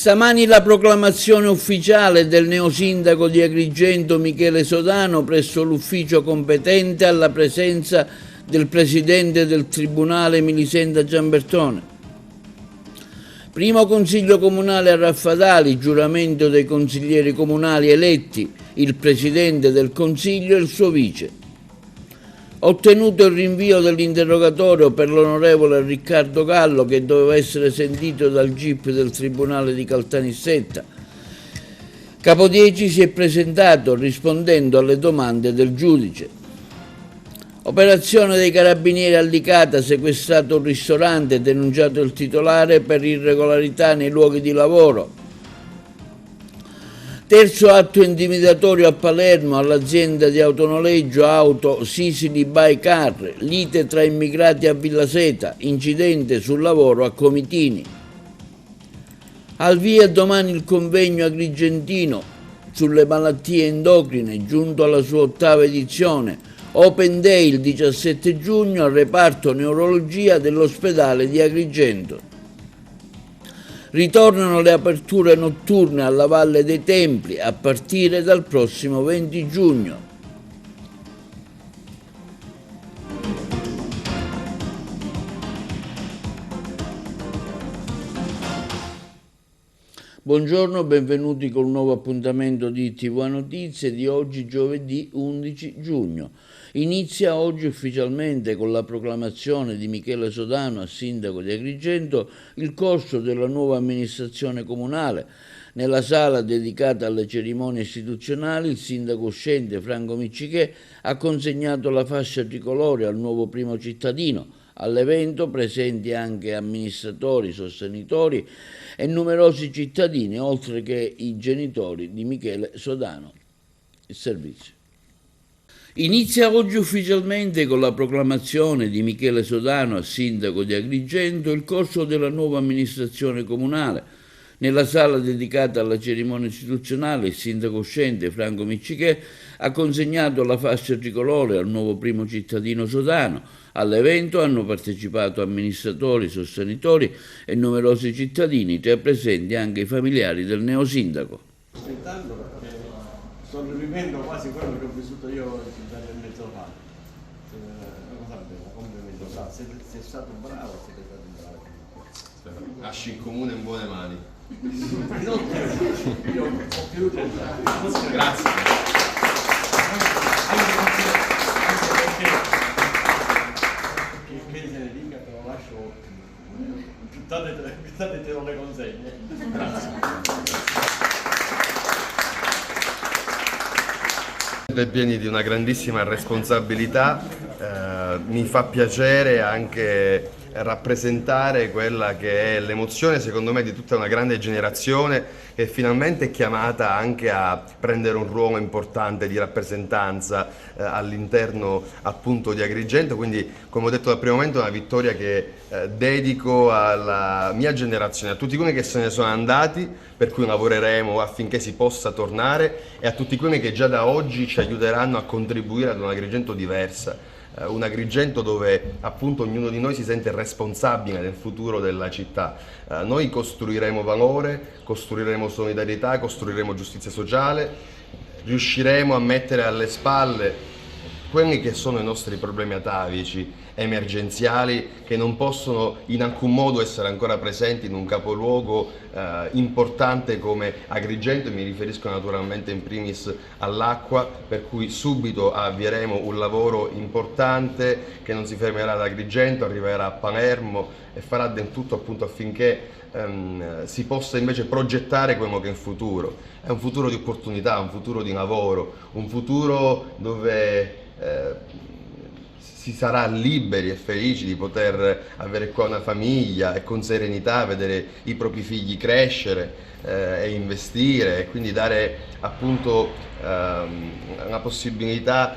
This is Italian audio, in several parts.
Stamani la proclamazione ufficiale del neosindaco di Agrigento Michele Sodano presso l'ufficio competente alla presenza del presidente del Tribunale Milisenda Giambertone. Primo consiglio comunale a Raffadali, giuramento dei consiglieri comunali eletti, il presidente del consiglio e il suo vice. Ottenuto il rinvio dell'interrogatorio per l'onorevole Riccardo Gallo, che doveva essere sentito dal GIP del Tribunale di Caltanissetta. Capodieci si è presentato rispondendo alle domande del giudice. Operazione dei carabinieri a Licata, sequestrato un ristorante, denunciato il titolare per irregolarità nei luoghi di lavoro. Terzo atto intimidatorio a Palermo, all'azienda di autonoleggio auto Sicily By Car, lite tra immigrati a Villaseta, incidente sul lavoro a Comitini. Al via domani il convegno agrigentino sulle malattie endocrine, giunto alla sua 8ª edizione, Open Day il 17 giugno al reparto neurologia dell'ospedale di Agrigento. Ritornano le aperture notturne alla Valle dei Templi a partire dal prossimo 20 giugno. Buongiorno, benvenuti con un nuovo appuntamento di TV Notizie di oggi, giovedì 11 giugno. Inizia oggi ufficialmente con la proclamazione di Michele Sodano a sindaco di Agrigento il corso della nuova amministrazione comunale. Nella sala dedicata alle cerimonie istituzionali il sindaco uscente Franco Miccichè ha consegnato la fascia tricolore al nuovo primo cittadino. All'evento presenti anche amministratori, sostenitori e numerosi cittadini, oltre che i genitori di Michele Sodano. Il servizio. Inizia oggi ufficialmente con la proclamazione di Michele Sodano a sindaco di Agrigento il corso della nuova amministrazione comunale. Nella sala dedicata alla cerimonia istituzionale il sindaco uscente Franco Miccichè ha consegnato la fascia tricolore al nuovo primo cittadino Sodano. All'evento hanno partecipato amministratori, sostenitori e numerosi cittadini, tra i presenti anche i familiari del neosindaco. Sto rivivendo quasi quello che ho vissuto io 2 anni e mezzo fa. Una cosa bella, complimenti. Sei stato bravo, siete stati bravi. Lasci il comune in buone mani. Io ho più tentato. Grazie. Anche perché che se ne dica te lo lascio, pittate te lo le consegne. Grazie. Siete pieni di una grandissima responsabilità, mi fa piacere anche rappresentare quella che è l'emozione secondo me di tutta una grande generazione che finalmente è chiamata anche a prendere un ruolo importante di rappresentanza all'interno appunto di Agrigento, quindi come ho detto dal primo momento è una vittoria che dedico alla mia generazione, a tutti quelli che se ne sono andati, per cui lavoreremo affinché si possa tornare, e a tutti quelli che già da oggi ci aiuteranno a contribuire ad un Agrigento diversa. Un Agrigento dove appunto ognuno di noi si sente responsabile del futuro della città. Noi costruiremo valore, costruiremo solidarietà, costruiremo giustizia sociale, riusciremo a mettere alle spalle quelli che sono i nostri problemi atavici, emergenziali, che non possono in alcun modo essere ancora presenti in un capoluogo importante come Agrigento, e mi riferisco naturalmente in primis all'acqua, per cui subito avvieremo un lavoro importante che non si fermerà ad Agrigento, arriverà a Palermo e farà del tutto appunto affinché si possa invece progettare quello che è il futuro. È un futuro di opportunità, un futuro di lavoro, un futuro dove si sarà liberi e felici di poter avere qua una famiglia e con serenità vedere i propri figli crescere e investire, e quindi dare appunto una possibilità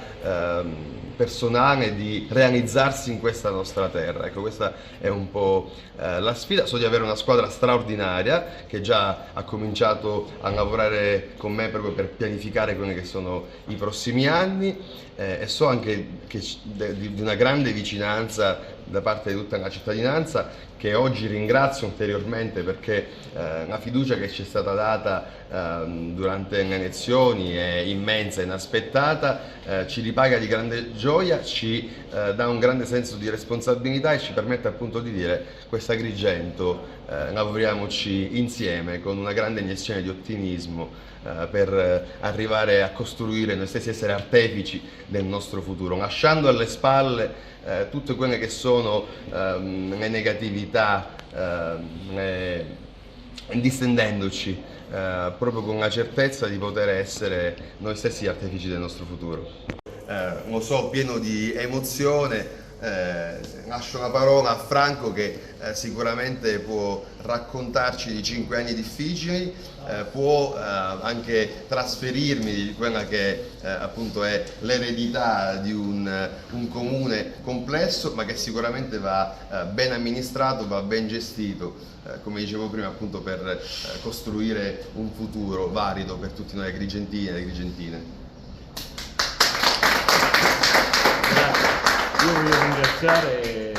personale di realizzarsi in questa nostra terra. Ecco, questa è un po' la sfida. So di avere una squadra straordinaria che già ha cominciato a lavorare con me proprio per pianificare quelli che sono i prossimi anni, e so anche che di una grande vicinanza da parte di tutta la cittadinanza, che oggi ringrazio ulteriormente perché la fiducia che ci è stata data durante le elezioni è immensa, inaspettata, ci ripaga di grande gioia, ci dà un grande senso di responsabilità e ci permette appunto di dire: questa Agrigento lavoriamoci insieme con una grande iniezione di ottimismo per arrivare a costruire noi stessi, essere artefici del nostro futuro, lasciando alle spalle tutte quelle che sono le negatività, distendendoci proprio con la certezza di poter essere noi stessi artefici del nostro futuro. Lo so, pieno di emozione. Lascio la parola a Franco che sicuramente può raccontarci di 5 anni difficili, può anche trasferirmi di quella che appunto è l'eredità di un comune complesso, ma che sicuramente va ben amministrato, va ben gestito, come dicevo prima, appunto per costruire un futuro valido per tutti noi agrigentini e agrigentine. Io voglio ringraziare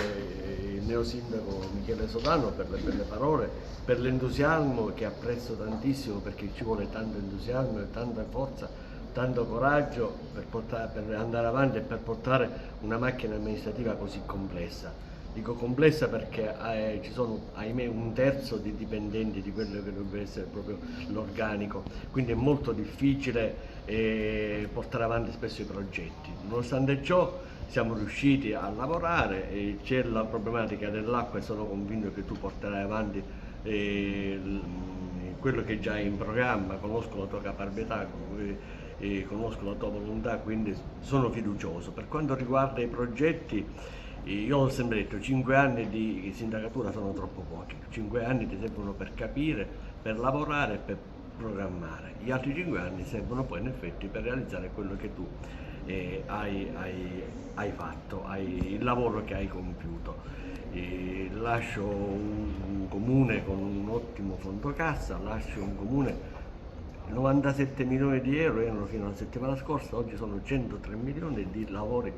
il neosindaco Michele Sodano per le belle parole, per l'entusiasmo che apprezzo tantissimo, perché ci vuole tanto entusiasmo e tanta forza, tanto coraggio per andare avanti e per portare una macchina amministrativa così complessa. Dico complessa perché ci sono, ahimè, 1/3 di dipendenti di quello che dovrebbe essere proprio l'organico, quindi è molto difficile portare avanti spesso i progetti. Nonostante ciò siamo riusciti a lavorare, c'è la problematica dell'acqua e sono convinto che tu porterai avanti quello che già è in programma. Conosco la tua caparbietà, conosco la tua volontà, quindi sono fiducioso. Per quanto riguarda i progetti, io ho sempre detto: 5 anni di sindacatura sono troppo pochi, 5 anni ti servono per capire, per lavorare e per programmare. Gli altri 5 anni servono poi in effetti per realizzare quello che tu hai fatto, il lavoro che hai compiuto. Lascio un comune con un ottimo fondo cassa, lascio un comune 97 milioni di euro erano fino alla settimana scorsa, oggi sono 103 milioni di lavori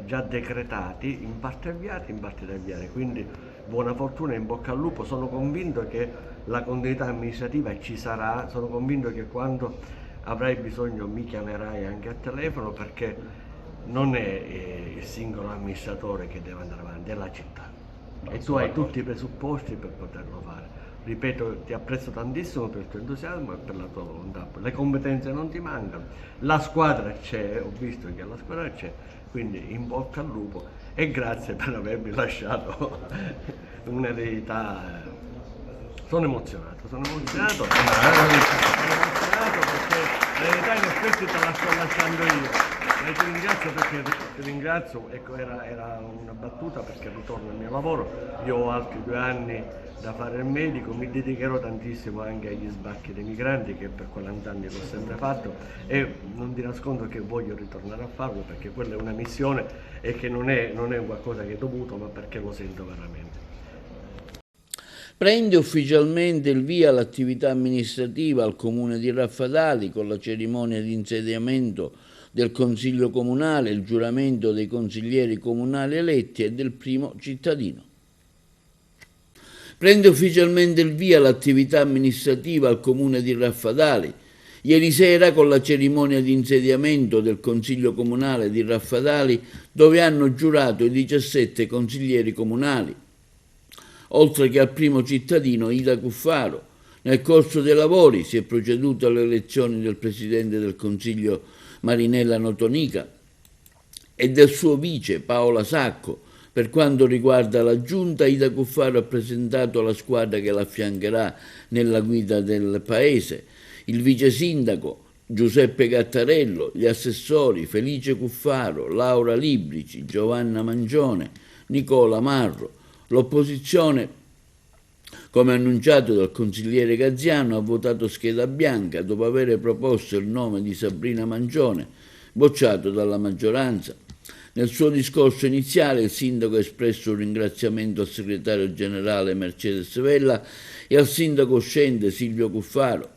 già decretati, in parte avviati, in parte da avviare, quindi buona fortuna e in bocca al lupo. Sono convinto che la continuità amministrativa ci sarà, sono convinto che quando avrai bisogno mi chiamerai anche a telefono, perché non è il singolo amministratore che deve andare avanti, è la città, e tu hai tutti i presupposti per poterlo fare. Ripeto, ti apprezzo tantissimo per il tuo entusiasmo e per la tua volontà. Le competenze non ti mancano, la squadra c'è, ho visto che la squadra c'è, quindi in bocca al lupo e grazie per avermi lasciato un'eredità. Sono emozionato perché l'eredità in effetti te la sto lasciando io. E ti ringrazio, ecco, era una battuta perché ritorno al mio lavoro. Io ho altri 2 anni da fare il medico, mi dedicherò tantissimo anche agli sbarchi dei migranti, che per 40 anni l'ho sempre fatto, e non ti nascondo che voglio ritornare a farlo, perché quella è una missione e che non è qualcosa che è dovuto, ma perché lo sento veramente. Prende ufficialmente il via l'attività amministrativa al comune di Raffadali con la cerimonia di insediamento del Consiglio Comunale, il giuramento dei consiglieri comunali eletti e del primo cittadino. Prende ufficialmente il via l'attività amministrativa al comune di Raffadali ieri sera con la cerimonia di insediamento del Consiglio Comunale di Raffadali, dove hanno giurato i 17 consiglieri comunali, oltre che al primo cittadino Ida Cuffaro. Nel corso dei lavori si è proceduto alle elezioni del Presidente del Consiglio Marinella Notonica e del suo vice Paola Sacco. Per quanto riguarda la Giunta, Ida Cuffaro ha presentato la squadra che l'affiancherà nella guida del Paese, il vice sindaco Giuseppe Gattarello, gli assessori Felice Cuffaro, Laura Librici, Giovanna Mangione, Nicola Marro. L'opposizione, come annunciato dal consigliere Gaziano, ha votato scheda bianca dopo aver proposto il nome di Sabrina Mangione, bocciato dalla maggioranza. Nel suo discorso iniziale il sindaco ha espresso un ringraziamento al segretario generale Mercedes Vella e al sindaco uscente Silvio Cuffaro.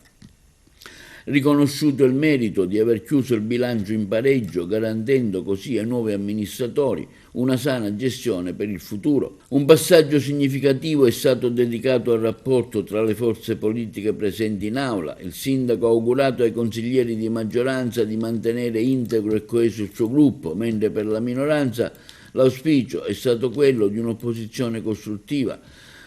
riconosciuto il merito di aver chiuso il bilancio in pareggio, garantendo così ai nuovi amministratori una sana gestione per il futuro. Un passaggio significativo è stato dedicato al rapporto tra le forze politiche presenti in aula. Il sindaco ha augurato ai consiglieri di maggioranza di mantenere integro e coeso il suo gruppo, mentre per la minoranza l'auspicio è stato quello di un'opposizione costruttiva.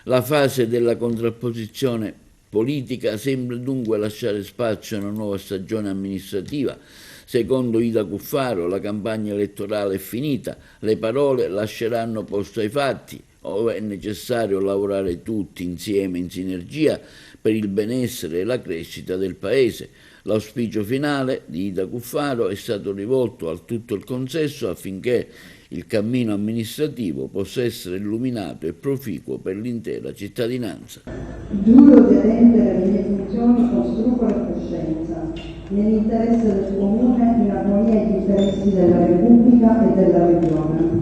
La fase della contrapposizione politica sembra dunque lasciare spazio a una nuova stagione amministrativa. Secondo Ida Cuffaro, la campagna elettorale è finita, le parole lasceranno posto ai fatti. Ora è necessario lavorare tutti insieme in sinergia per il benessere e la crescita del Paese. L'auspicio finale di Ida Cuffaro è stato rivolto a tutto il consesso affinché il cammino amministrativo possa essere illuminato e proficuo per l'intera cittadinanza. Giuro di adempiere alle mie funzioni con scrupolo e coscienza, nell'interesse del Comune, in armonia agli interessi della Repubblica e della Regione.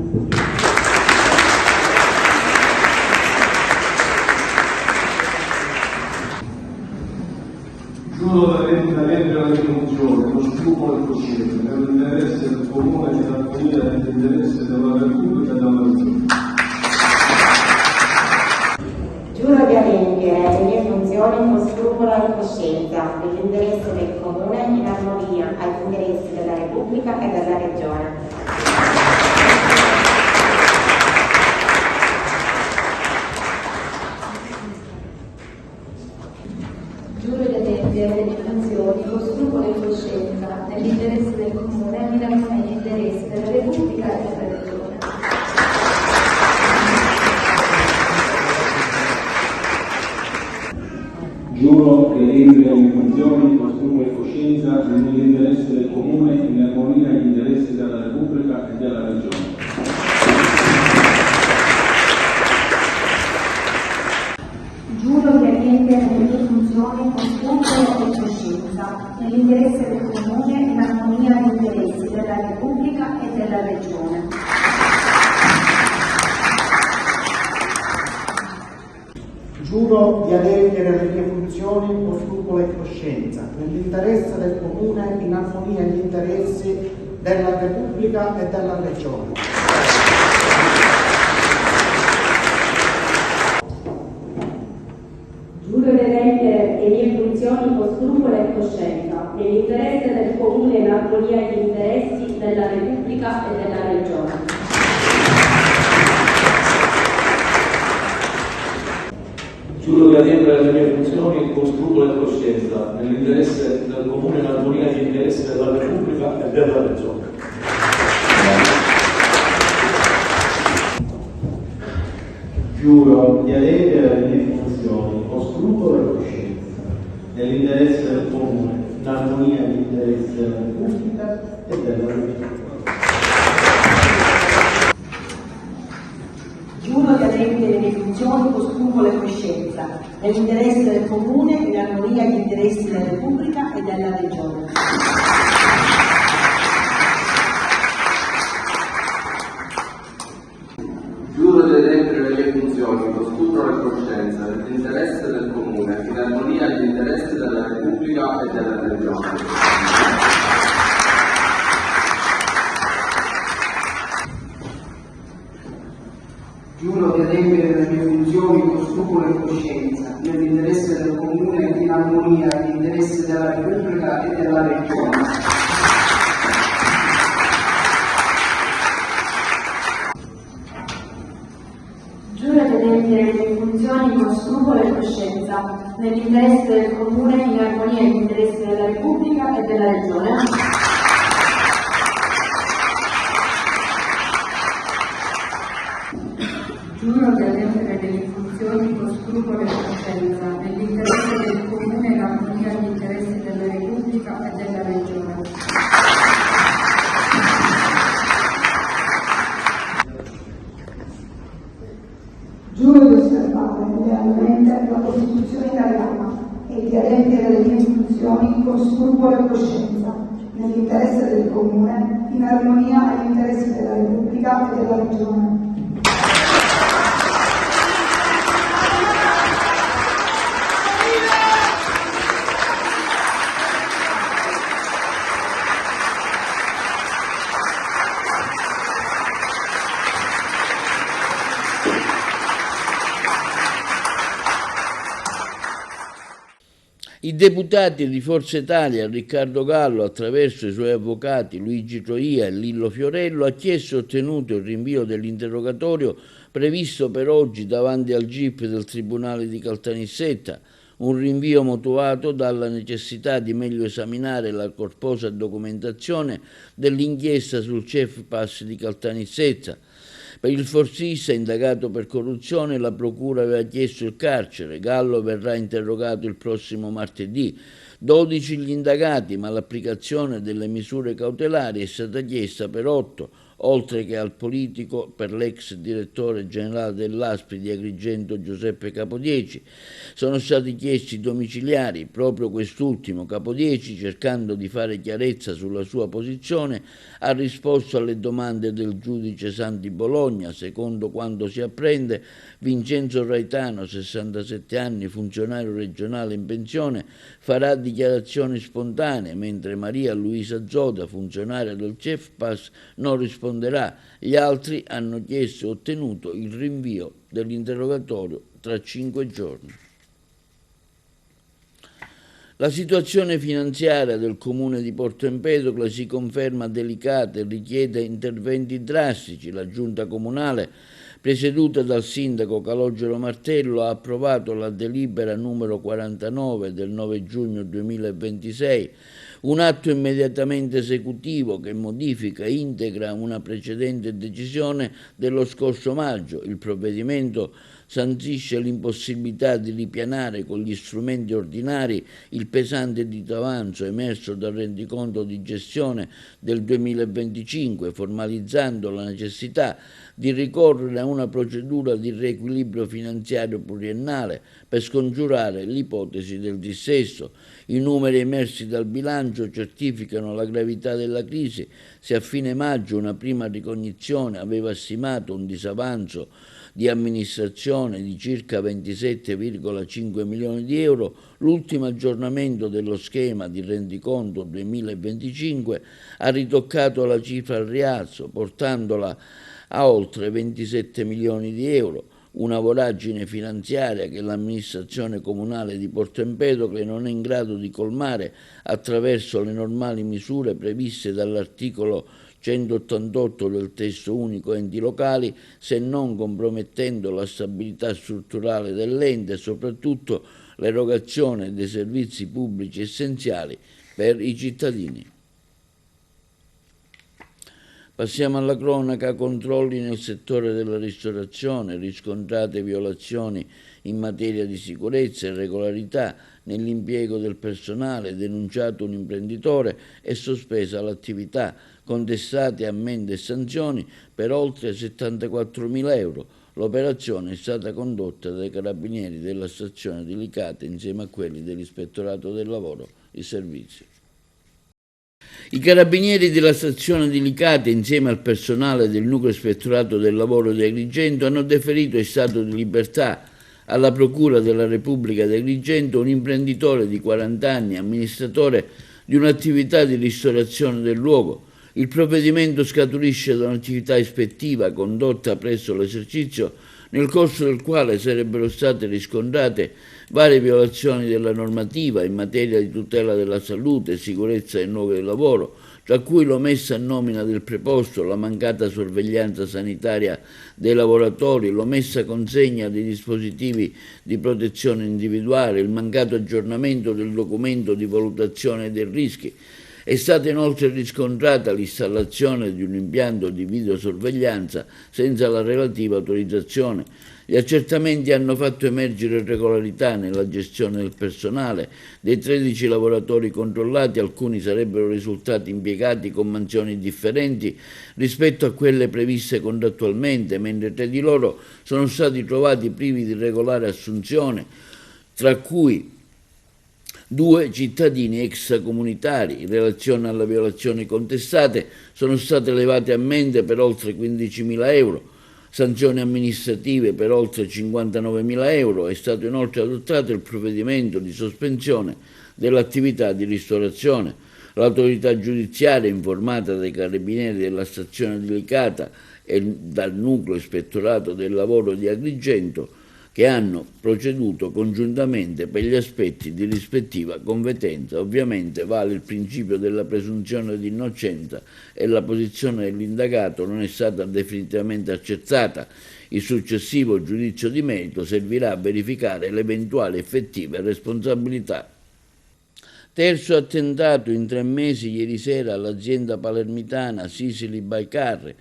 Giuro di adempiere alle mie funzioni con scrupolo e coscienza, nell'interesse del Comune, in armonia agli interessi della Repubblica e della Regione. Giuro di adempiere alle mie funzioni con scrupolo e coscienza, nell'interesse del Comune, in armonia agli interessi della Repubblica e della Regione. Giuro di adempiere alle mie funzioni con scrupolo e coscienza, nell'interesse del Comune, in armonia agli interessi della Repubblica e della Regione. Giuro che adempiere alle mie funzioni con scrupolo e coscienza nell'interesse del Comune, in armonia agli interessi della Repubblica e della Regione. Giuro di adempiere alle mie funzioni con scrupolo e coscienza, nell'interesse del Comune, in armonia agli interessi della Repubblica e della Regione. Giuro di adempiere alle mie funzioni con scrupolo e coscienza, nell'interesse del Comune, in armonia agli interessi della Repubblica e della Regione. Giuro di adempiere alle mie funzioni con scrupolo e coscienza, nell'interesse del Comune, in armonia agli interessi della Repubblica e della Regione. Giuro di adempiere alle mie funzioni con scrupolo e coscienza, nell'interesse del Comune, in armonia agli interessi della Repubblica e della Regione. Giuro di adempiere alle mie funzioni con scrupolo e coscienza, nell'interesse del Comune, in armonia agli interessi della Repubblica e della Regione. Giuro di adempiere alle mie funzioni con scrupolo e coscienza, nell'interesse del Comune, in armonia agli interessi della Repubblica e della Regione. Giuro di adempiere alle mie funzioni con scrupolo e coscienza, nell'interesse del Comune, in armonia agli interessi della Repubblica e della Regione. Giuro di adempiere alle mie funzioni con scrupolo e coscienza, nell'interesse del Comune, in armonia agli interessi della Repubblica e della Regione. Giuro di adempiere alle mie funzioni con scrupolo e coscienza, nell'interesse del Comune, in armonia agli interessi della Repubblica e della Regione. Giuro di adempiere alle mie funzioni con scrupolo e coscienza, nell'interesse del Comune, in armonia agli interessi della Repubblica e della Regione. Giuro di osservare lealmente la Costituzione italiana e di adempiere alle mie funzioni con scrupolo e coscienza, nell'interesse del Comune, in armonia agli interessi della Repubblica e della Regione. I deputati di Forza Italia, Riccardo Gallo, attraverso i suoi avvocati Luigi Troia e Lillo Fiorello, ha chiesto e ottenuto il rinvio dell'interrogatorio previsto per oggi davanti al GIP del Tribunale di Caltanissetta, un rinvio motivato dalla necessità di meglio esaminare la corposa documentazione dell'inchiesta sul CEF Pass di Caltanissetta. Per il forzista indagato per corruzione la procura aveva chiesto il carcere. Gallo verrà interrogato il prossimo martedì. 12 gli indagati, ma l'applicazione delle misure cautelari è stata chiesta per 8, oltre che al politico per l'ex direttore generale dell'ASPI di Agrigento Giuseppe Capodieci. Sono stati chiesti domiciliari, proprio quest'ultimo Capodieci, cercando di fare chiarezza sulla sua posizione, ha risposto alle domande del giudice Santi Bologna. Secondo quanto si apprende, Vincenzo Raitano, 67 anni, funzionario regionale in pensione, farà dichiarazioni spontanee, mentre Maria Luisa Zoda, funzionaria del CEF Pass, non risponderà. Gli altri hanno chiesto e ottenuto il rinvio dell'interrogatorio tra 5 giorni. La situazione finanziaria del comune di Porto Empedocle si conferma delicata e richiede interventi drastici. La giunta comunale, presieduta dal sindaco Calogero Martello, ha approvato la delibera numero 49 del 9 giugno 2026, un atto immediatamente esecutivo che modifica e integra una precedente decisione dello scorso maggio. Il provvedimento sancisce l'impossibilità di ripianare con gli strumenti ordinari il pesante disavanzo emerso dal rendiconto di gestione del 2025, formalizzando la necessità di ricorrere a una procedura di riequilibrio finanziario pluriennale per scongiurare l'ipotesi del dissesto. I numeri emersi dal bilancio certificano la gravità della crisi. Se a fine maggio una prima ricognizione aveva stimato un disavanzo di amministrazione di circa 27,5 milioni di euro, l'ultimo aggiornamento dello schema di rendiconto 2025 ha ritoccato la cifra al rialzo, portandola a oltre 27 milioni di euro, una voragine finanziaria che l'amministrazione comunale di Porto Empedocle non è in grado di colmare attraverso le normali misure previste dall'articolo 188 del testo unico enti locali, se non compromettendo la stabilità strutturale dell'ente e soprattutto l'erogazione dei servizi pubblici essenziali per i cittadini. Passiamo alla cronaca. Controlli nel settore della ristorazione, riscontrate violazioni in materia di sicurezza e irregolarità nell'impiego del personale, denunciato un imprenditore e sospesa l'attività, contestate ammende e sanzioni per oltre 74.000 euro. L'operazione è stata condotta dai carabinieri della stazione di Licata insieme a quelli dell'Ispettorato del Lavoro e Servizi. I carabinieri della stazione di Licata, insieme al personale del nucleo ispettorato del lavoro di Agrigento, hanno deferito in stato di libertà alla Procura della Repubblica di Agrigento un imprenditore di 40 anni, amministratore di un'attività di ristorazione del luogo. Il provvedimento scaturisce da un'attività ispettiva condotta presso l'esercizio, nel corso del quale sarebbero state riscontrate varie violazioni della normativa in materia di tutela della salute e sicurezza del luogo di lavoro, tra cui l'omessa nomina del preposto, la mancata sorveglianza sanitaria dei lavoratori, l'omessa consegna dei dispositivi di protezione individuale, il mancato aggiornamento del documento di valutazione dei rischi. È stata inoltre riscontrata l'installazione di un impianto di videosorveglianza senza la relativa autorizzazione. Gli accertamenti hanno fatto emergere irregolarità nella gestione del personale. Dei 13 lavoratori controllati, alcuni sarebbero risultati impiegati con mansioni differenti rispetto a quelle previste contrattualmente, mentre 3 di loro sono stati trovati privi di regolare assunzione, tra cui 2 cittadini extracomunitari. In relazione alle violazioni contestate sono state elevate ammende per oltre 15.000 euro, sanzioni amministrative per oltre 59.000 euro. È stato inoltre adottato il provvedimento di sospensione dell'attività di ristorazione. L'autorità giudiziaria, informata dai carabinieri della stazione di Licata e dal nucleo ispettorato del lavoro di Agrigento, che hanno proceduto congiuntamente per gli aspetti di rispettiva competenza. Ovviamente vale il principio della presunzione di innocenza e la posizione dell'indagato non è stata definitivamente accertata. Il successivo giudizio di merito servirà a verificare le eventuali effettive responsabilità. Terzo attentato in 3 mesi ieri sera all'azienda palermitana Sicily by Car.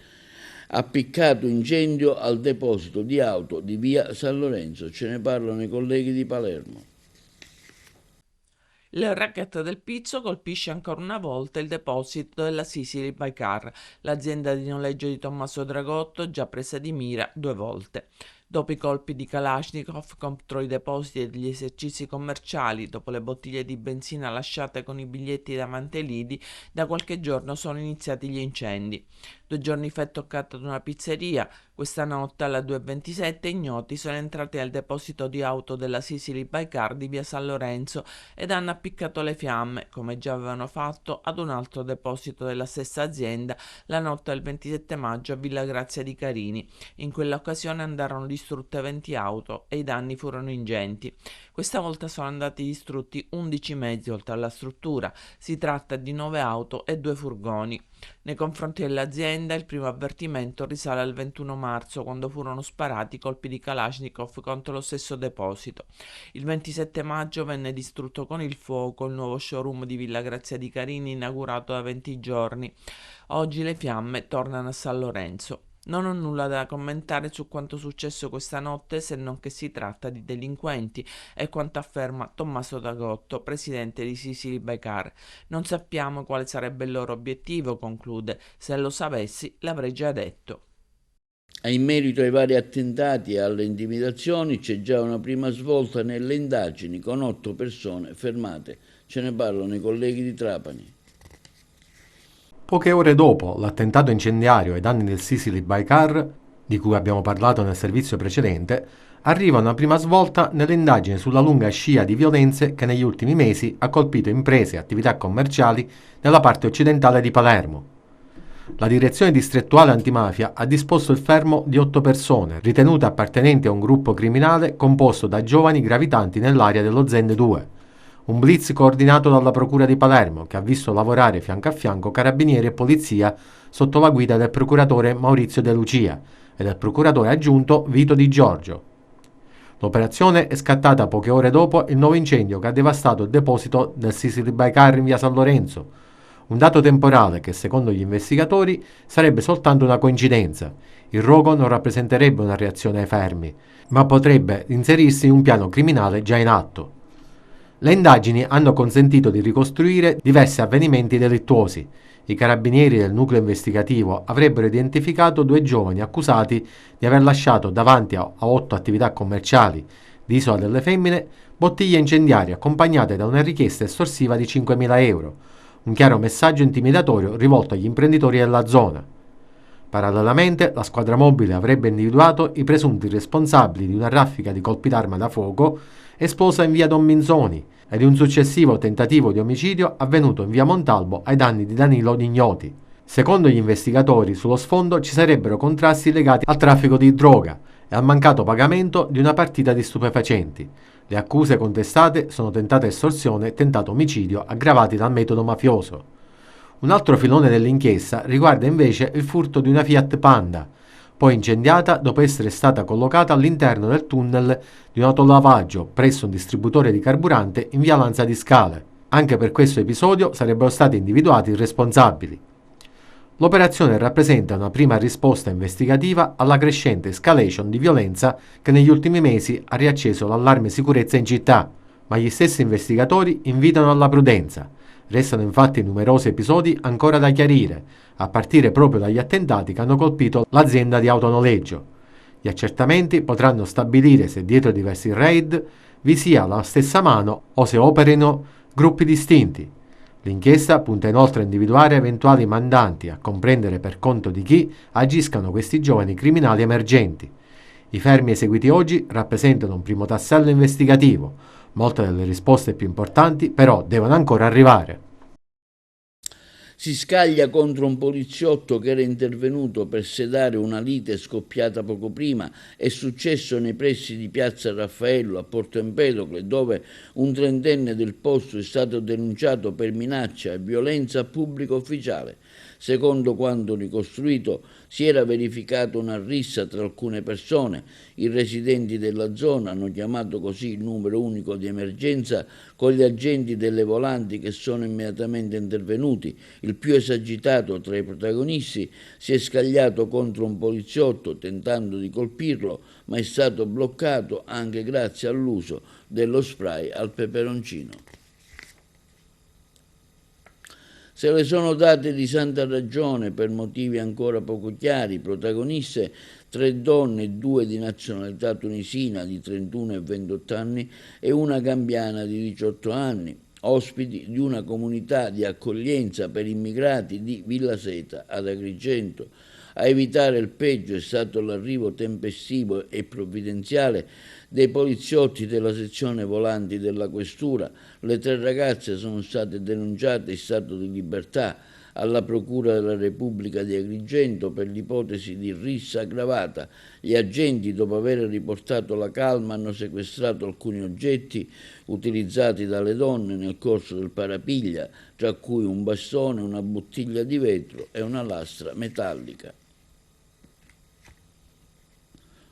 Appiccato incendio al deposito di auto di via San Lorenzo. Ce ne parlano i colleghi di Palermo. Il racket del Pizzo colpisce ancora una volta il deposito della Sicily by Car, l'azienda di noleggio di Tommaso Dragotto, già presa di mira 2 volte. Dopo i colpi di Kalashnikov contro i depositi degli esercizi commerciali, dopo le bottiglie di benzina lasciate con i biglietti davanti ai lidi, da qualche giorno sono iniziati gli incendi. 2 giorni fa è toccata ad una pizzeria. Questa notte alle 2:27 ignoti sono entrati nel deposito di auto della Sicily by Car di via San Lorenzo ed hanno appiccato le fiamme, come già avevano fatto ad un altro deposito della stessa azienda la notte del 27 maggio a Villa Grazia di Carini. In quell'occasione andarono distrutte 20 auto e i danni furono ingenti. Questa volta sono andati distrutti 11 mezzi oltre alla struttura. Si tratta di 9 auto e 2 furgoni. Nei confronti dell'azienda il primo avvertimento risale al 21 marzo, quando furono sparati colpi di Kalashnikov contro lo stesso deposito. Il 27 maggio venne distrutto con il fuoco il nuovo showroom di Villa Grazia di Carini, inaugurato da 20 giorni. Oggi le fiamme tornano a San Lorenzo. Non ho nulla da commentare su quanto successo questa notte, se non che si tratta di delinquenti, è quanto afferma Tommaso Dragotto, presidente di Sicily by Car. Non sappiamo quale sarebbe il loro obiettivo, conclude. Se lo sapessi l'avrei già detto. In merito ai vari attentati e alle intimidazioni c'è già una prima svolta nelle indagini con 8 persone fermate. Ce ne parlano i colleghi di Trapani. Poche ore dopo l'attentato incendiario ai danni del Sicily by Car, di cui abbiamo parlato nel servizio precedente, arriva una prima svolta nelle indagini sulla lunga scia di violenze che negli ultimi mesi ha colpito imprese e attività commerciali nella parte occidentale di Palermo. La direzione distrettuale antimafia ha disposto il fermo di 8 persone, ritenute appartenenti a un gruppo criminale composto da giovani gravitanti nell'area dello Zen 2. Un blitz coordinato dalla Procura di Palermo, che ha visto lavorare fianco a fianco carabinieri e polizia sotto la guida del procuratore Maurizio De Lucia e del procuratore aggiunto Vito Di Giorgio. L'operazione è scattata poche ore dopo il nuovo incendio che ha devastato il deposito del Sicily by Car in via San Lorenzo. Un dato temporale che, secondo gli investigatori, sarebbe soltanto una coincidenza. Il rogo non rappresenterebbe una reazione ai fermi, ma potrebbe inserirsi in un piano criminale già in atto. Le indagini hanno consentito di ricostruire diversi avvenimenti delittuosi. I carabinieri del nucleo investigativo avrebbero identificato 2 giovani accusati di aver lasciato davanti a 8 attività commerciali di Isola delle Femmine bottiglie incendiarie accompagnate da una richiesta estorsiva di 5.000 euro, un chiaro messaggio intimidatorio rivolto agli imprenditori della zona. Parallelamente, la squadra mobile avrebbe individuato i presunti responsabili di una raffica di colpi d'arma da fuoco esplosa in via Don Minzoni e di un successivo tentativo di omicidio avvenuto in via Montalbo ai danni di Danilo Dignoti. Secondo gli investigatori, sullo sfondo ci sarebbero contrasti legati al traffico di droga e al mancato pagamento di una partita di stupefacenti. Le accuse contestate sono tentata estorsione e tentato omicidio aggravati dal metodo mafioso. Un altro filone dell'inchiesta riguarda invece il furto di una Fiat Panda, poi incendiata dopo essere stata collocata all'interno del tunnel di un autolavaggio presso un distributore di carburante in via Lanza di Scale. Anche per questo episodio sarebbero stati individuati i responsabili. L'operazione rappresenta una prima risposta investigativa alla crescente escalation di violenza che negli ultimi mesi ha riacceso l'allarme sicurezza in città, ma gli stessi investigatori invitano alla prudenza. Restano infatti numerosi episodi ancora da chiarire, a partire proprio dagli attentati che hanno colpito l'azienda di autonoleggio. Gli accertamenti potranno stabilire se dietro diversi raid vi sia la stessa mano o se operino gruppi distinti. L'inchiesta punta inoltre a individuare eventuali mandanti, a comprendere per conto di chi agiscano questi giovani criminali emergenti. I fermi eseguiti oggi rappresentano un primo tassello investigativo. Molte delle risposte più importanti però devono ancora arrivare. Si scaglia contro un poliziotto che era intervenuto per sedare una lite scoppiata poco prima. È successo nei pressi di Piazza Raffaello a Porto Empedocle, dove un trentenne del posto è stato denunciato per minaccia e violenza a pubblico ufficiale. Secondo quanto ricostruito, si era verificata una rissa tra alcune persone. I residenti della zona hanno chiamato così il numero unico di emergenza con gli agenti delle volanti che sono immediatamente intervenuti. Il più esagitato tra i protagonisti si è scagliato contro un poliziotto tentando di colpirlo, ma è stato bloccato anche grazie all'uso dello spray al peperoncino. Se le sono date di santa ragione per motivi ancora poco chiari, protagoniste 3 donne, 2 di nazionalità tunisina di 31 e 28 anni e una gambiana di 18 anni, ospiti di una comunità di accoglienza per immigrati di Villa Seta ad Agrigento. A evitare il peggio è stato l'arrivo tempestivo e provvidenziale dei poliziotti della sezione volanti della questura. Le 3 ragazze sono state denunciate in stato di libertà alla Procura della Repubblica di Agrigento per l'ipotesi di rissa aggravata. Gli agenti, dopo aver riportato la calma, hanno sequestrato alcuni oggetti utilizzati dalle donne nel corso del parapiglia, tra cui un bastone, una bottiglia di vetro e una lastra metallica.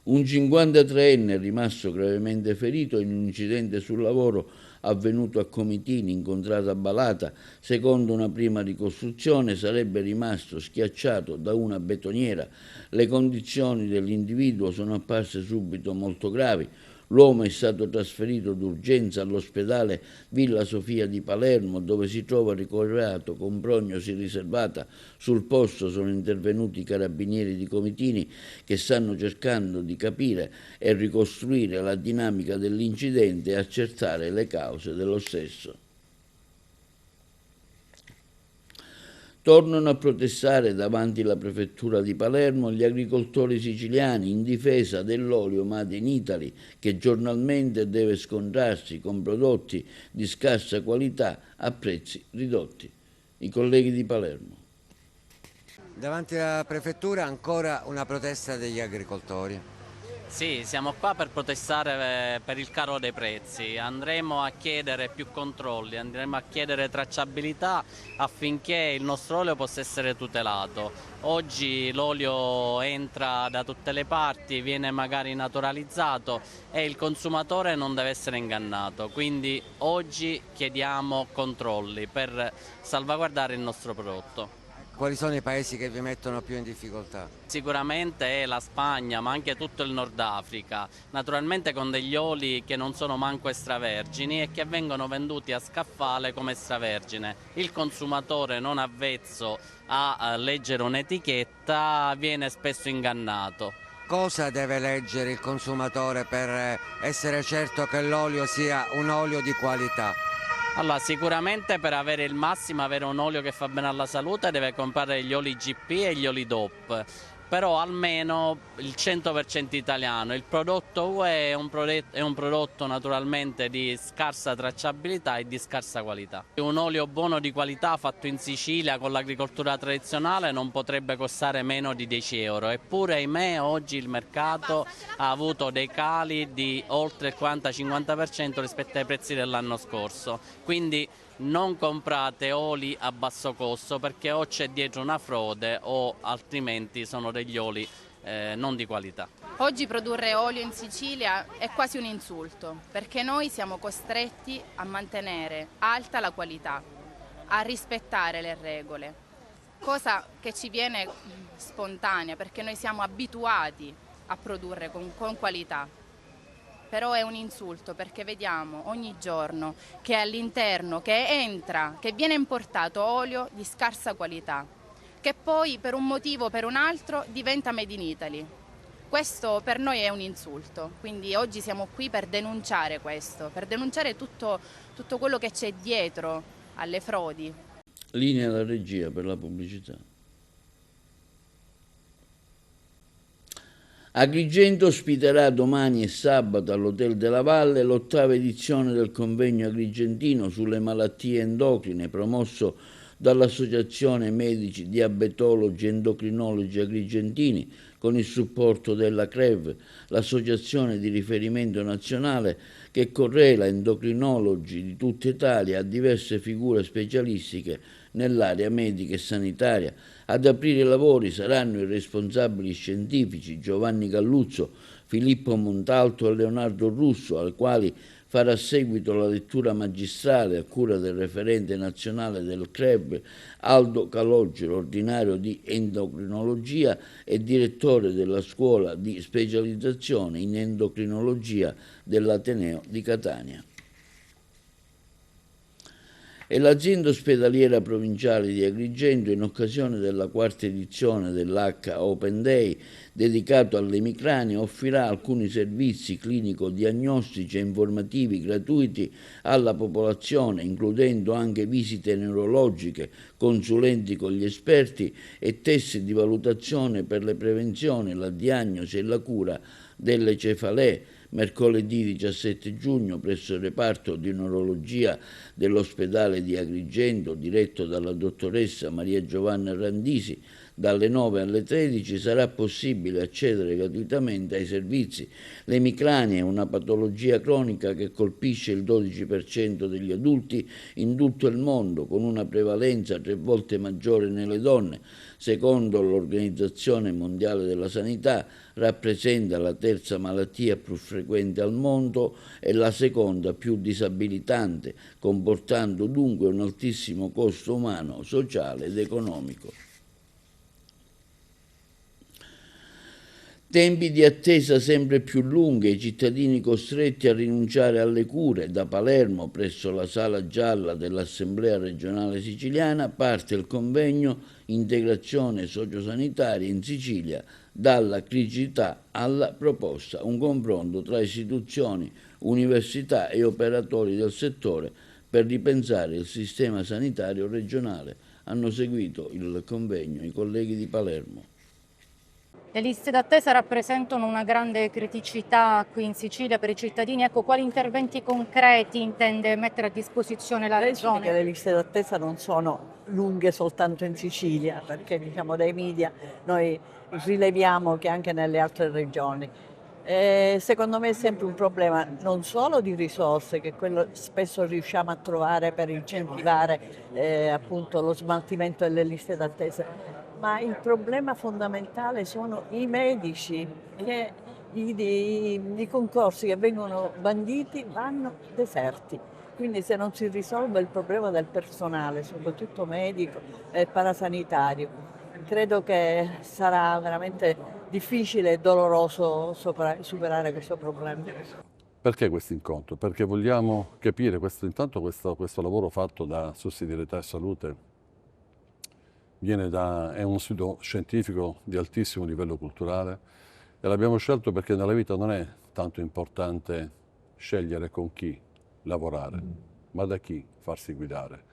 Un 53enne è rimasto gravemente ferito in un incidente sul lavoro avvenuto a Comitini, in contrada Balata. Secondo una prima ricostruzione sarebbe rimasto schiacciato da una betoniera. Le condizioni dell'individuo sono apparse subito molto gravi. L'uomo è stato trasferito d'urgenza all'ospedale Villa Sofia di Palermo, dove si trova ricoverato con prognosi riservata. Sul posto sono intervenuti i carabinieri di Comitini che stanno cercando di capire e ricostruire la dinamica dell'incidente e accertare le cause dello stesso. Tornano a protestare davanti alla prefettura di Palermo gli agricoltori siciliani in difesa dell'olio Made in Italy, che giornalmente deve scontrarsi con prodotti di scarsa qualità a prezzi ridotti. I colleghi di Palermo. Davanti alla prefettura ancora una protesta degli agricoltori. Sì, siamo qua per protestare per il caro dei prezzi. Andremo a chiedere più controlli, andremo a chiedere tracciabilità affinché il nostro olio possa essere tutelato. Oggi l'olio entra da tutte le parti, viene magari naturalizzato e il consumatore non deve essere ingannato. Quindi oggi chiediamo controlli per salvaguardare il nostro prodotto. Quali sono i paesi che vi mettono più in difficoltà? Sicuramente è la Spagna, ma anche tutto il Nord Africa, naturalmente con degli oli che non sono manco extravergini e che vengono venduti a scaffale come extravergine. Il consumatore non avvezzo a leggere un'etichetta viene spesso ingannato. Cosa deve leggere il consumatore per essere certo che l'olio sia un olio di qualità? Allora, sicuramente per avere il massimo, avere un olio che fa bene alla salute, deve comprare gli oli GP e gli oli DOP, però almeno il 100% italiano. Il prodotto UE è un prodotto naturalmente di scarsa tracciabilità e di scarsa qualità. Un olio buono di qualità fatto in Sicilia con l'agricoltura tradizionale non potrebbe costare meno di 10 euro, eppure ahimè oggi il mercato ha avuto dei cali di oltre il 40-50% rispetto ai prezzi dell'anno scorso. Quindi non comprate oli a basso costo perché o c'è dietro una frode o altrimenti sono degli oli non di qualità. Oggi produrre olio in Sicilia è quasi un insulto perché noi siamo costretti a mantenere alta la qualità, a rispettare le regole, cosa che ci viene spontanea perché noi siamo abituati a produrre con qualità. Però è un insulto perché vediamo ogni giorno che all'interno, che viene importato olio di scarsa qualità, che poi per un motivo o per un altro diventa Made in Italy. Questo per noi è un insulto, quindi oggi siamo qui per denunciare questo, per denunciare tutto quello che c'è dietro alle frodi. Linea alla regia per la pubblicità. Agrigento ospiterà domani e sabato all'Hotel della Valle l'8ª edizione del convegno agrigentino sulle malattie endocrine promosso dall'Associazione Medici Diabetologi Endocrinologi Agrigentini, con il supporto della CREV, l'associazione di riferimento nazionale che correla endocrinologi di tutta Italia a diverse figure specialistiche nell'area medica e sanitaria. Ad aprire i lavori saranno i responsabili scientifici Giovanni Galluzzo, Filippo Montalto e Leonardo Russo, ai quali farà seguito la lettura magistrale a cura del referente nazionale del CREB Aldo Calogero, ordinario di endocrinologia e direttore della scuola di specializzazione in endocrinologia dell'Ateneo di Catania. E l'azienda ospedaliera provinciale di Agrigento, in occasione della quarta edizione dell'H Open Day dedicato all'emicrania, offrirà alcuni servizi clinico-diagnostici e informativi gratuiti alla popolazione, includendo anche visite neurologiche, consulenti con gli esperti e test di valutazione per le prevenzioni, la diagnosi e la cura delle cefalee. Mercoledì 17 giugno presso il reparto di neurologia dell'ospedale di Agrigento, diretto dalla dottoressa Maria Giovanna Randisi, dalle 9 alle 13 sarà possibile accedere gratuitamente ai servizi. L'emicrania è una patologia cronica che colpisce il 12% degli adulti in tutto il mondo, con una prevalenza 3 volte maggiore nelle donne. Secondo l'Organizzazione Mondiale della Sanità, rappresenta la terza malattia più frequente al mondo e la seconda più disabilitante, comportando dunque un altissimo costo umano, sociale ed economico. Tempi di attesa sempre più lunghi, i cittadini costretti a rinunciare alle cure. Da Palermo, presso la Sala Gialla dell'Assemblea regionale siciliana, parte il convegno Integrazione sociosanitaria in Sicilia, dalla criticità alla proposta, un confronto tra istituzioni, università e operatori del settore per ripensare il sistema sanitario regionale. Hanno seguito il convegno i colleghi di Palermo. Le liste d'attesa rappresentano una grande criticità qui in Sicilia per i cittadini. Ecco, quali interventi concreti intende mettere a disposizione la Regione? Che le liste d'attesa non sono lunghe soltanto in Sicilia, perché diciamo dai media noi rileviamo che anche nelle altre regioni. Secondo me è sempre un problema non solo di risorse, che quello spesso riusciamo a trovare per incentivare appunto lo smaltimento delle liste d'attesa, ma il problema fondamentale sono i medici, che i concorsi che vengono banditi vanno deserti. Quindi se non si risolve il problema del personale, soprattutto medico e parasanitario, credo che sarà veramente difficile e doloroso superare questo problema. Perché questo incontro? Perché vogliamo capire intanto questo lavoro fatto da Sussidiarietà e Salute è uno studio scientifico di altissimo livello culturale e l'abbiamo scelto perché nella vita non è tanto importante scegliere con chi lavorare, ma da chi farsi guidare.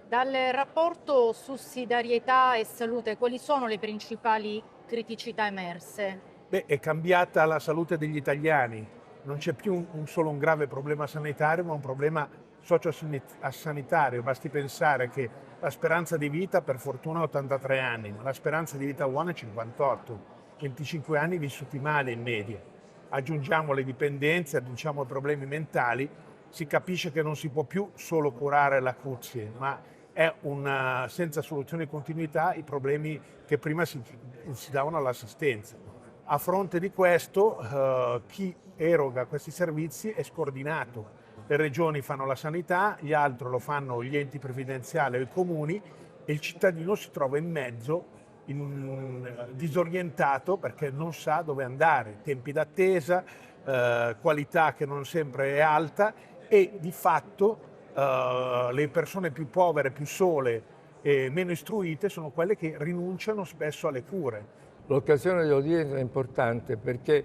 Dal rapporto Sussidiarietà e Salute, quali sono le principali criticità emerse? È cambiata la salute degli italiani, non c'è più solo un grave problema sanitario, ma un problema sociosanitario. Basti pensare che la speranza di vita per fortuna è 83 anni, ma la speranza di vita buona è 58, 25 anni vissuti male in media. Aggiungiamo le dipendenze, aggiungiamo i problemi mentali, si capisce che non si può più solo curare l'acuzie, ma è senza soluzione di continuità i problemi che prima si davano all'assistenza. A fronte di questo, chi eroga questi servizi è scordinato. Le regioni fanno la sanità, gli altri lo fanno gli enti previdenziali o i comuni e il cittadino si trova in mezzo, disorientato perché non sa dove andare, tempi d'attesa, qualità che non sempre è alta e di fatto le persone più povere, più sole e meno istruite sono quelle che rinunciano spesso alle cure. L'occasione dell'udienza è importante perché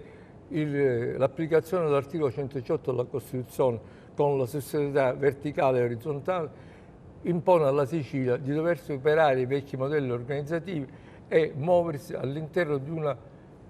l'applicazione dell'articolo 118 della Costituzione con la sussidiarietà verticale e orizzontale impone alla Sicilia di dover superare i vecchi modelli organizzativi e muoversi all'interno di una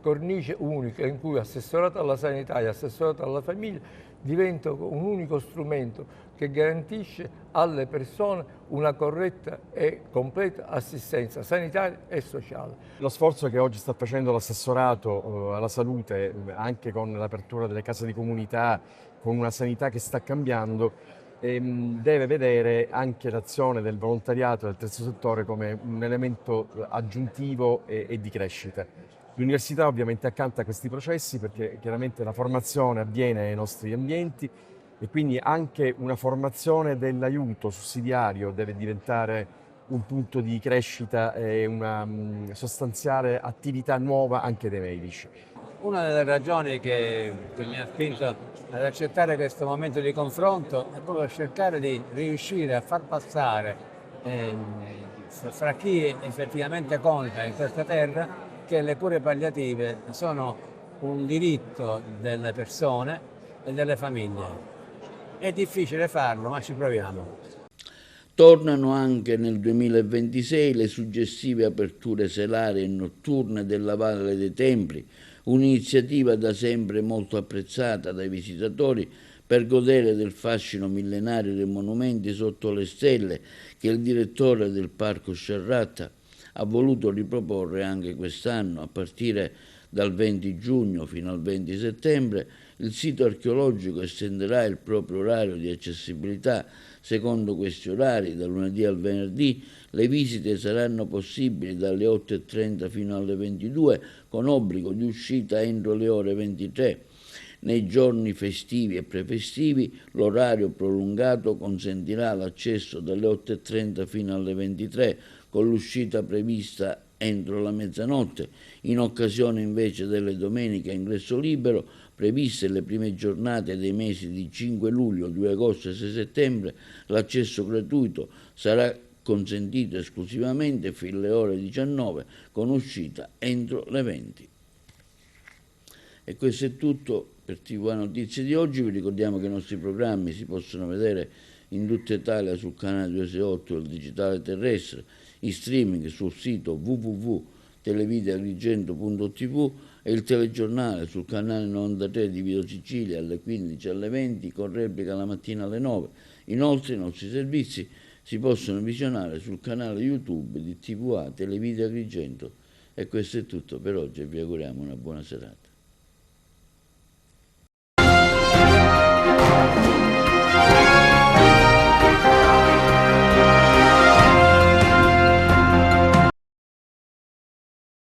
cornice unica in cui assessorato alla sanità e assessorato alla famiglia diventano un unico strumento che garantisce alle persone una corretta e completa assistenza sanitaria e sociale. Lo sforzo che oggi sta facendo l'assessorato alla salute, anche con l'apertura delle case di comunità, con una sanità che sta cambiando, deve vedere anche l'azione del volontariato e del terzo settore come un elemento aggiuntivo e di crescita. L'università ovviamente accanto a questi processi, perché chiaramente la formazione avviene nei nostri ambienti e quindi anche una formazione dell'aiuto sussidiario deve diventare un punto di crescita e una sostanziale attività nuova anche dei medici. Una delle ragioni che mi ha spinto ad accettare questo momento di confronto è proprio cercare di riuscire a far passare fra chi effettivamente conta in questa terra che le cure palliative sono un diritto delle persone e delle famiglie. È difficile farlo, ma ci proviamo. Tornano anche nel 2026 le suggestive aperture serali e notturne della Valle dei Templi, un'iniziativa da sempre molto apprezzata dai visitatori per godere del fascino millenario dei monumenti sotto le stelle che il direttore del Parco Sciarratta ha voluto riproporre anche quest'anno. A partire dal 20 giugno fino al 20 settembre il sito archeologico estenderà il proprio orario di accessibilità. Secondo questi orari, dal lunedì al venerdì, le visite saranno possibili dalle 8:30 fino alle 22, con obbligo di uscita entro le ore 23. Nei giorni festivi e prefestivi l'orario prolungato consentirà l'accesso dalle 8:30 fino alle 23, con l'uscita prevista entro la mezzanotte. In occasione invece delle domeniche a ingresso libero, previste le prime giornate dei mesi di 5 luglio, 2 agosto e 6 settembre, l'accesso gratuito sarà consentito esclusivamente fino alle ore 19, con uscita entro le 20. E questo è tutto per TV Notizie di oggi. Vi ricordiamo che i nostri programmi si possono vedere in tutta Italia sul canale 268 del digitale terrestre, in streaming sul sito www.televideagrigento.tv e il telegiornale sul canale 93 di Video Sicilia alle 15 e alle 20, con replica la mattina alle 9. Inoltre i nostri servizi si possono visionare sul canale YouTube di TVA Televideo Agrigento. E questo è tutto per oggi e vi auguriamo una buona serata.